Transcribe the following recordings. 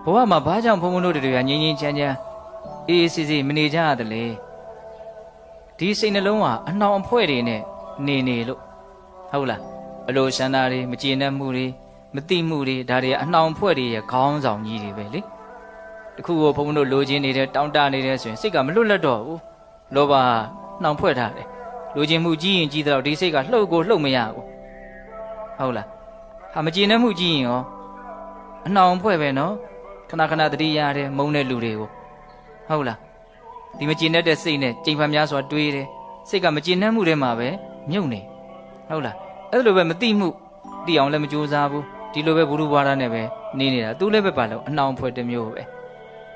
ဘဝမှာဘာကြောင့်ဘုံဘုံတို့တွေကငြင်းငြင်းချမ်းချမ်းအေးအေးဆေးဆေးမနေကြရတယ်လေဒီစိတ်နှလုံးဟာအနှောင်အဖွဲ့တွေနဲ့နေလို့ဟုတ်လားအလိုရှန္ဒာတွေမကျေနပ်မှုတွေမတိမှုတွေဒါတွေအနှောင်အဖွဲ့တွေရဲ့ခေါင်းဆောင်ကြီးတွေပဲလေတခုကိုဘုံဘုံတို့လိုချင်နေတဲ့တောင်းတနေတဲ့ဆိုရင်စိတ်ကမလွတ်လပ်တော့ဘူးလောဘနှောင်ဖွဲ့ထားတယ်လိုချင်မှုကြီးရင်ကြီးတော့ဒီစိတ်ကလှုပ်ကိုလှုပ်မရဘူးဟုတ်လားဟာမကျေနပ်မှုကြီးရင်ရောအနှောင်ဖွဲ့ပဲနော်ခဏခဏတတိယတယ်မုန်းတဲ့လူတွေကိုဟုတ်လားဒီမကျေနပ်တဲ့စိတ်နဲ့ကြိမ်ဖန်များစွာတွေးတယ်စိတ်ကမကျေနပ်မှုတွေမှာပဲမြုပ်နေဟုတ်လားအဲ့လိုပဲမတိမှုတိအောင်လည်းမကြိုးစားဘူးဒီလိုပဲဘုရုဘွားရနဲ့ပဲနေနေတာသူလည်းပဲပါလို့အနှောင်ဖွဲ့တစ်မျိုးပဲ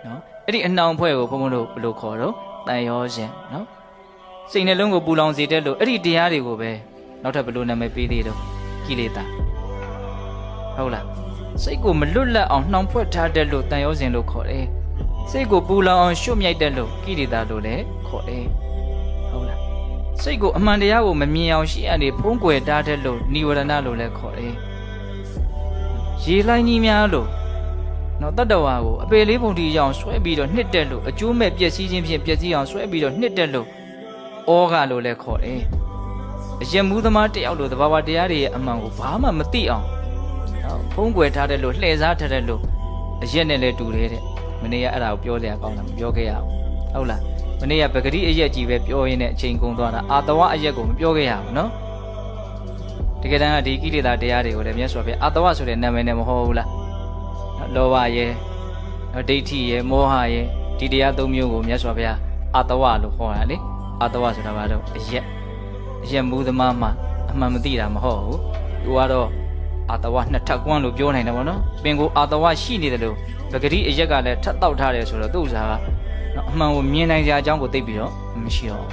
နော်အဲ့ဒီအနှောင်ဖွဲ့ကိုဘုံဘုံတို့ဘယ်လိုခေါ်တော့တန်ရောရှင်နော်စိတ်နှလုံးကိုပူလောင်စေတဲ့လို့အဲ့ဒီတရားတွေကိုပဲနောက်ထပ်ဘယ်လိုနာမည်ပေးသေးတော့ကိလေသာဟုတ်လားစိတ်ကိုမလွတ်လပ်အောင်နှောင်ဖွဲ့ထားတဲ့လို့တန်ရောစဉ်လို့ခေါ်တယ်စိတ်ကိုပူလောင်အောင်ရှုမြိုက်တဲ့လို့ကိလေသာလို့လည်းခေါ်တယ်ဟုတ်လားစိတ်ကိုအမှန်တရားကိုမမြင်အောင်ရှေ့အနေဖုံးကွယ်ထားတဲ့လို့និဝရဏလို့လည်းခေါ်တယ်ရေလှိုင်းကြီးများလို့နော်တတ္တဝါကိုအပေလေးပုံတီရအောင်ဆွဲပြီးတော့နှစ်တက်လို့အကျိုးမဲ့ပျက်စီးခြင်းဖြင့်ပျက်စီးအောင်ဆွဲပြီးတော့နှစ်တက်လို့ဩဃလို့လည်းခေါ်တယ်အယမူးသမားတယောက်လို့သဘာဝတရားတွေရဲ့အမှန်ကိုဘာမှမသိအောင်ဖုံးကွယ်ထားတဲ့လို့လှည့်စားထားတဲ့လို့အရက်နဲ့လည်းတူတယ်တဲ့မနေ့ကအဲ့ဒါကိုပြောစရာကောင်းတာမပြောခဲ့ရဘူးဟုတ်လားမနေ့ကပဂတိအရက်ကြီးပဲပြောရင်းနဲ့အချိန်ကုန်သွားတာအာတဝအရက်ကိုမပြောခဲ့ရဘူးနော်တကယ်တမ်းကဒီကိလေသာတရားတွေကိုလည်းမြတ်စွာဘုရားအာတဝဆိုတဲ့နာမည်နဲ့မဟုတ်ဘူးလားလောဘရဲ့ဒိဋ္ဌိရဲ့မောဟရဲ့ဒီတရားသုံးမျိုးကိုမြတ်စွာဘုရားအာတဝလို့ခေါ်တာလေအာတဝဆိုတာဘာလို့အရက်မူးသမားမှအမှန်မသိတာမဟုတ်ဘူးသူကတော့အာတဝနှစ်ထပ်ကွန်းလို့ပြောနိုင်တယ်ဗောနော်ပင်ကိုအာတဝရှိနေတယ်လို့ပဂတိအရက်ကလည်းထပ်တောက်ထားတယ်ဆိုတော့သူ့ဥစားကအမှန်ကိုမြင်နိုင်ကြအကြောင်းကိုသိပြီးတော့မရှိတော့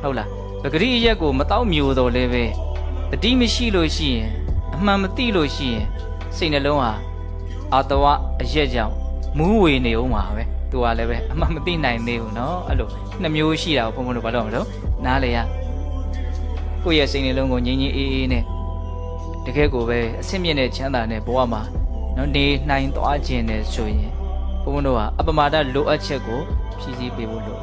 ဟုတ်လားပဂတိအရက်ကိုမတောက်မျိုးတော့လည်းပဲတတိမရှိလို့ရှိရင်အမှန်မသိလို့ရှိရင်စိတ်နှလုံးဟာအာတဝအရက်ကြောင့်မူးဝေနေအောင်ပါပဲသူကလည်းပဲအမှန်မသိနိုင်သေးဘူးเนาะအဲ့လိုနှစ်မျိုးရှိတာကိုဘုံဘုံတို့ဘာလို့မလို့နားလေရကိုယ့်ရဲ့စိတ်နှလုံးကိုငြိမ်းငြိမ်းအေးအေးနဲ့တကယ်ကိုပဲအဆင့်မြင့်တဲ့ချမ်းသာတဲ့ဘဝမှာနော်နေနိုင်သွားခြင်းနဲ့ဆိုရင်ဘုံဘုံတို့ဟာအပမဒလိုအပ်ချက်ကိုဖြည့်ဆည်းပေးဖို့လို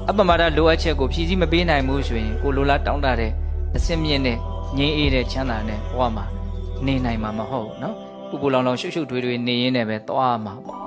အပမဒလိုအပ်ချက်ကိုဖြည့်ဆည်းမပေးနိုင်ဘူးဆိုရင်ကိုလိုလားတောင်းတတဲ့အဆင့်မြင့်တဲ့ငြိမ်းအေးတဲ့ချမ်းသာတဲ့ဘဝမှာနေနိုင်မှာမဟုတ်နော်ပူပူလောင်လောင်ရှုပ်ရှုပ်ထွေးထွေးနေရင်းနဲ့ပဲသွားမှာပေါ့